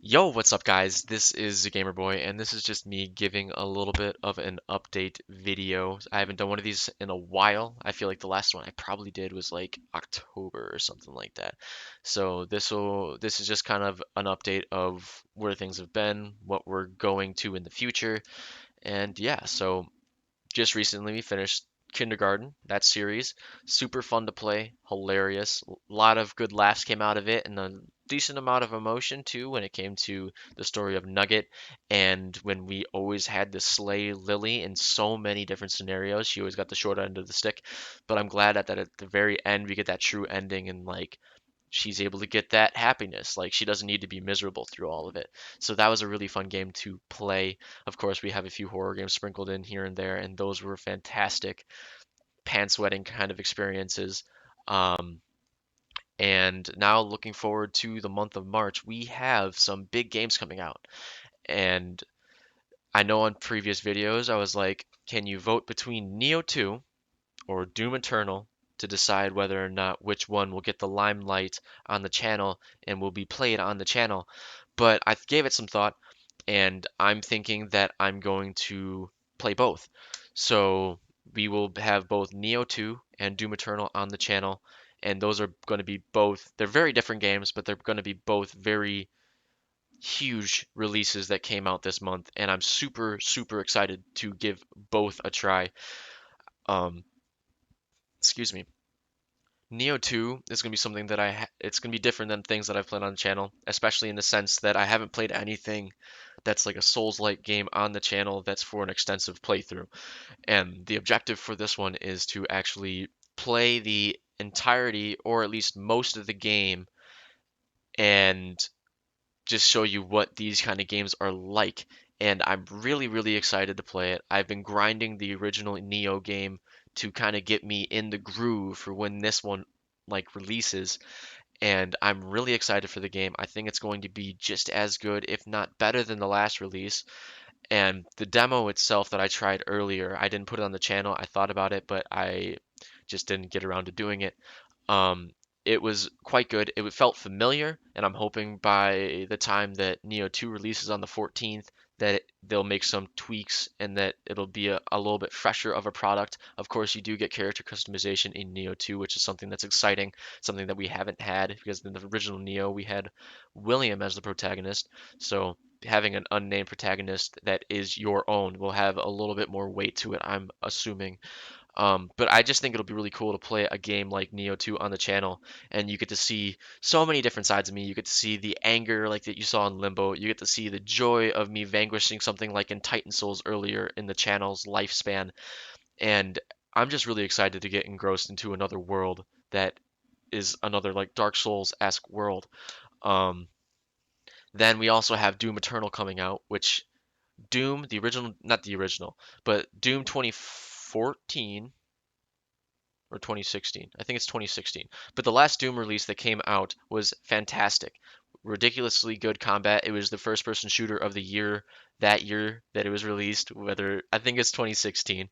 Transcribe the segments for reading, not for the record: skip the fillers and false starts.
Yo, what's up, guys? This is ZeGamerBoy, and this is just me giving a little bit of an update video. I haven't done one of these in a while. I feel like the last one I probably did was like October or something like that. So this is just kind of an update of where things have been, what we're going to in the future, and yeah, so just recently we finished Kindergarten, that series. Super fun to play, hilarious. A lot of good laughs came out of it, and a decent amount of emotion too when it came to the story of Nugget. And when we always had to slay Lily in so many different scenarios, she always got the short end of the stick. But I'm glad that at the very end we get that true ending and like she's able to get that happiness. Like she doesn't need to be miserable through all of it. So that was a really fun game to play. Of course, we have a few horror games sprinkled in here and there, and those were fantastic, pants sweating kind of experiences. Um, and now looking forward to the month of March, we have some big games coming out. And I know on previous videos I was like, can you vote between Neo 2 or Doom Eternal to decide whether or not which one will get the limelight on the channel and will be played on the channel. But I gave it some thought, and I'm thinking that I'm going to play both. So we will have both Neo 2 and Doom Eternal on the channel, and those are going to be both, they're very different games, but they're going to be both very huge releases that came out this month, and I'm super, super excited to give both a try. Um, excuse me. Neo 2 is going to be something that it's going to be different than things that I've played on the channel, especially in the sense that I haven't played anything that's like a Souls-like game on the channel that's for an extensive playthrough. And the objective for this one is to actually play the entirety or at least most of the game and just show you what these kind of games are like. And I'm really, really excited to play it. I've been grinding the original Neo game to kind of get me in the groove for when this one like releases, and I'm really excited for the game. I think it's going to be just as good, if not better than the last release. And the demo itself that I tried earlier, I didn't put it on the channel. I thought about it, but I just didn't get around to doing it. Um, it was quite good. It felt familiar, and I'm hoping by the time that Neo 2 releases on the 14th that they'll make some tweaks and that it'll be a little bit fresher of a product. Of course, you do get character customization in Neo 2, which is something that's exciting, something that we haven't had because in the original Neo we had William as the protagonist. So having an unnamed protagonist that is your own will have a little bit more weight to it, I'm assuming. But I just think it'll be really cool to play a game like Neo 2 on the channel, and you get to see so many different sides of me. You get to see the anger like that you saw in Limbo. You get to see the joy of me vanquishing something like in Titan Souls earlier in the channel's lifespan. And I'm just really excited to get engrossed into another world that is another like Dark Souls-esque world. Um, then we also have Doom Eternal coming out, which Doom, the original, not the original, but Doom 2014 or 2016. I think it's 2016. But the last Doom release that came out was fantastic. Ridiculously good combat. It was the first person shooter of the year that year that it was released, whether I think it's 2016.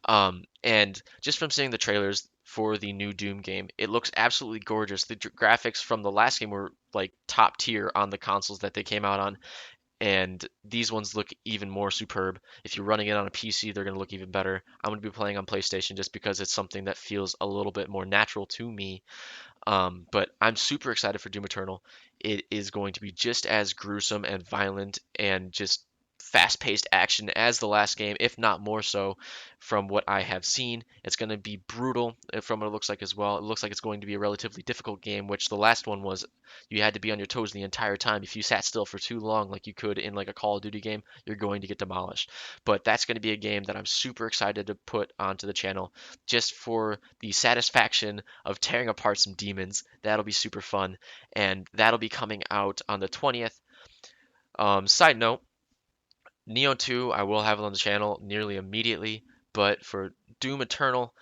And just from seeing the trailers for the new Doom game, it looks absolutely gorgeous. The graphics from the last game were like top tier on the consoles that they came out on, and these ones look even more superb. If you're running it on a PC, they're going to look even better. I'm going to be playing on PlayStation just because it's something that feels a little bit more natural to me. But I'm super excited for Doom Eternal. It is going to be just as gruesome and violent and just fast-paced action as the last game, if not more so from what I have seen. It's going to be brutal from what it looks like as well. It looks like it's going to be a relatively difficult game, which the last one was. You had to be on your toes the entire time. If you sat still for too long, like you could in like a Call of Duty game, you're going to get demolished. But that's going to be a game that I'm super excited to put onto the channel just for the satisfaction of tearing apart some demons. That'll be super fun, and that'll be coming out on the 20th. Side note, Neo 2, I will have it on the channel nearly immediately, but for Doom Eternal,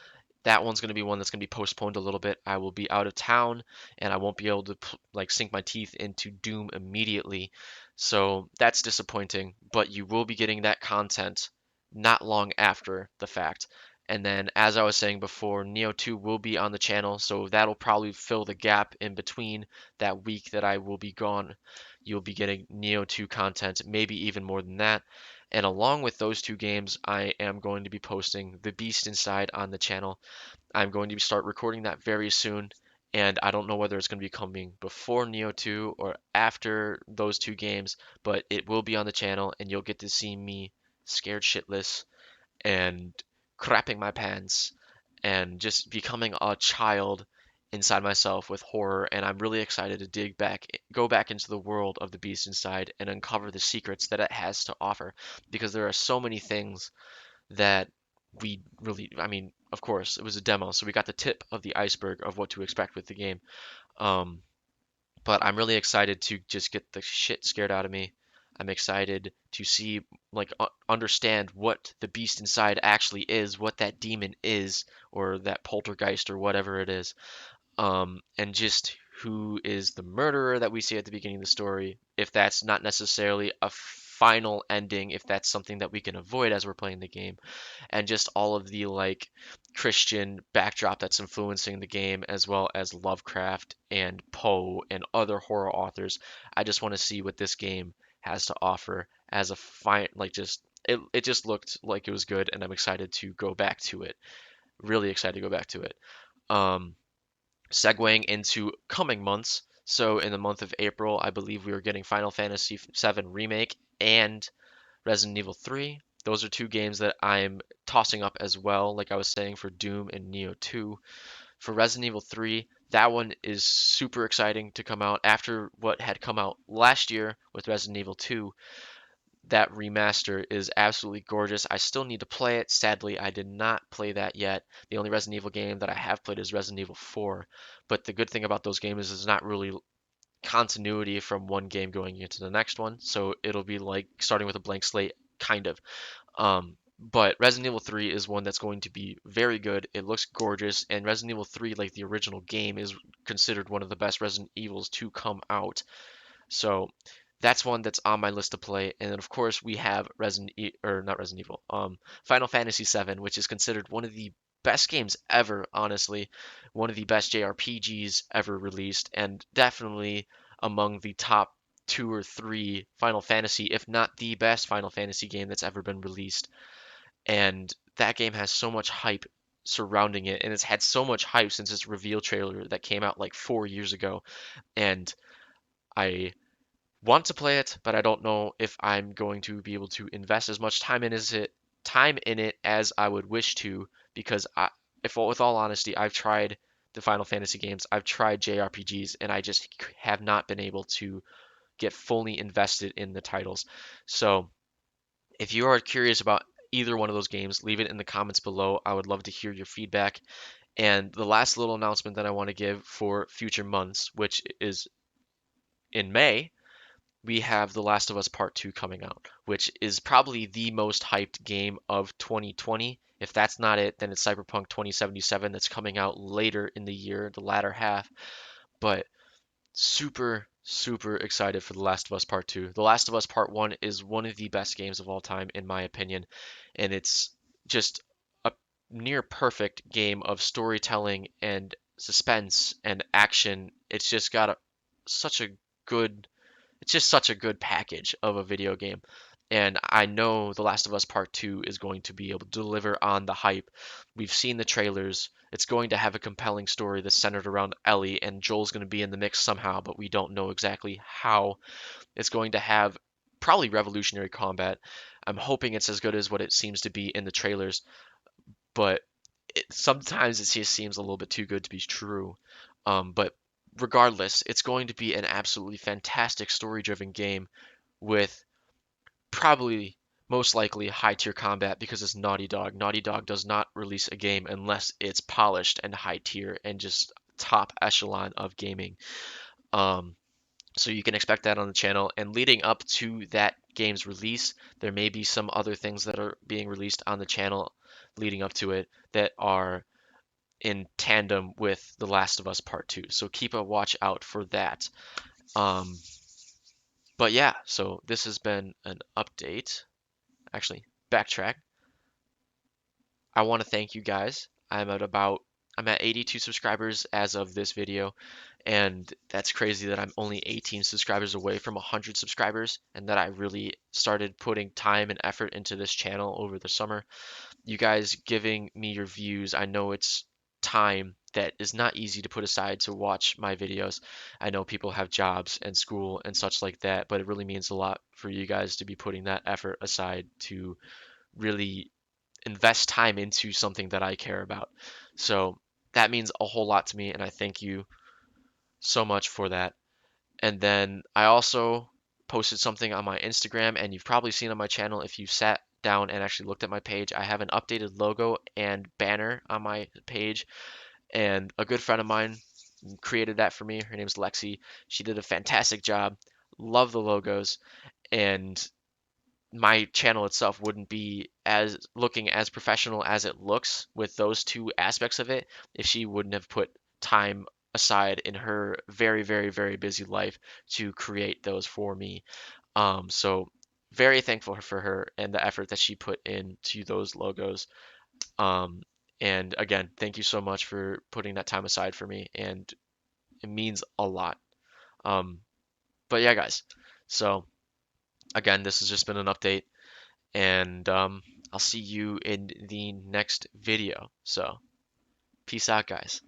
that one's going to be one that's going to be postponed a little bit. I will be out of town and I won't be able to like sink my teeth into Doom immediately. So that's disappointing, but you will be getting that content not long after the fact. And then, as I was saying before, Neo 2 will be on the channel, so that'll probably fill the gap in between that week that I will be gone. You'll be getting Neo 2 content, maybe even more than that. And along with those two games, I am going to be posting The Beast Inside on the channel. I'm going to start recording that very soon, and I don't know whether it's going to be coming before Neo 2 or after those two games, but it will be on the channel, and you'll get to see me scared shitless and crapping my pants and just becoming a child inside myself with horror. And I'm really excited to go back into the world of the Beast Inside and uncover the secrets that it has to offer, because there are so many things that we really, I mean, of course, it was a demo, so we got the tip of the iceberg of what to expect with the game. Um, but I'm really excited to just get the shit scared out of me. I'm excited to see, like, understand what the beast inside actually is, what that demon is, or that poltergeist, or whatever it is. And just who is the murderer that we see at the beginning of the story, if that's not necessarily a final ending, if that's something that we can avoid as we're playing the game, and just all of the like Christian backdrop that's influencing the game, as well as Lovecraft and Poe and other horror authors. I just want to see what this game has to offer as a fine, like just it just looked like it was good, and I'm excited to go back to it. Really excited to go back to it. Um, Segueing into coming months. So in the month of April, I believe we are getting Final Fantasy VII Remake and Resident Evil 3. Those are two games that I'm tossing up as well, like I was saying for Doom and Neo 2. For Resident Evil 3, that one is super exciting to come out after what had come out last year with Resident Evil 2. That remaster is absolutely gorgeous. I still need to play it. Sadly, I did not play that yet. The only Resident Evil game that I have played is Resident Evil 4. But the good thing about those games is it's not really continuity from one game going into the next one. So it'll be like starting with a blank slate, kind of. But Resident Evil 3 is one that's going to be very good. It looks gorgeous, and Resident Evil 3, like the original game, is considered one of the best Resident Evils to come out. So that's one that's on my list to play. And then of course we have or not Resident Evil, Final Fantasy VII, which is considered one of the best games ever, honestly, one of the best JRPGs ever released, and definitely among the top two or three Final Fantasy, if not the best Final Fantasy game that's ever been released. And that game has so much hype surrounding it, and it's had so much hype since its reveal trailer that came out like 4 years ago. And I want to play it, but I don't know if I'm going to be able to invest as much time in it as I would wish to, because if with all honesty, I've tried the Final Fantasy games, I've tried JRPGs, and I just have not been able to get fully invested in the titles. So if you are curious about either one of those games, leave it in the comments below. I would love to hear your feedback. And the last little announcement that I want to give for future months, which is in May, we have The Last of Us Part 2 coming out, which is probably the most hyped game of 2020. If that's not it, then it's Cyberpunk 2077 that's coming out later in the year, the latter half. But super, super excited for The Last of Us Part 2. The Last of Us Part 1 is one of the best games of all time, in my opinion, and it's just a near perfect game of storytelling and suspense and action. It's just got such a good it's just such a good package of a video game. And I know The Last of Us Part 2 is going to be able to deliver on the hype. We've seen the trailers. It's going to have a compelling story that's centered around Ellie, and Joel's going to be in the mix somehow, but we don't know exactly how. It's going to have probably revolutionary combat. I'm hoping it's as good as what it seems to be in the trailers, but sometimes it just seems a little bit too good to be true. But regardless, it's going to be an absolutely fantastic story-driven game with probably most likely high tier combat, because it's Naughty Dog. Naughty Dog does not release a game unless it's polished and high tier and just top echelon of gaming. Um, so you can expect that on the channel. And leading up to that game's release, there may be some other things that are being released on the channel leading up to it that are in tandem with The Last of Us Part 2. So keep a watch out for that. Um, but yeah, so this has been an update. Actually, backtrack. I want to thank you guys. I'm at about I'm at 82 subscribers as of this video, and that's crazy that I'm only 18 subscribers away from 100 subscribers, and that I really started putting time and effort into this channel over the summer. You guys giving me your views, I know it's time that is not easy to put aside to watch my videos. I know people have jobs and school and such like that, but it really means a lot for you guys to be putting that effort aside to really invest time into something that I care about. So that means a whole lot to me, and I thank you so much for that. And then I also posted something on my Instagram, and you've probably seen on my channel if you sat down and actually looked at my page. I have an updated logo and banner on my page, and a good friend of mine created that for me. Her name's Lexi. She did a fantastic job. Love the logos, and my channel itself wouldn't be as looking as professional as it looks with those two aspects of it if she wouldn't have put time aside in her very, very, very busy life to create those for me. So very thankful for her and the effort that she put into those logos. Um, and again, thank you so much for putting that time aside for me, and it means a lot. Um, but yeah, guys. So again, this has just been an update, and I'll see you in the next video. So, peace out, guys.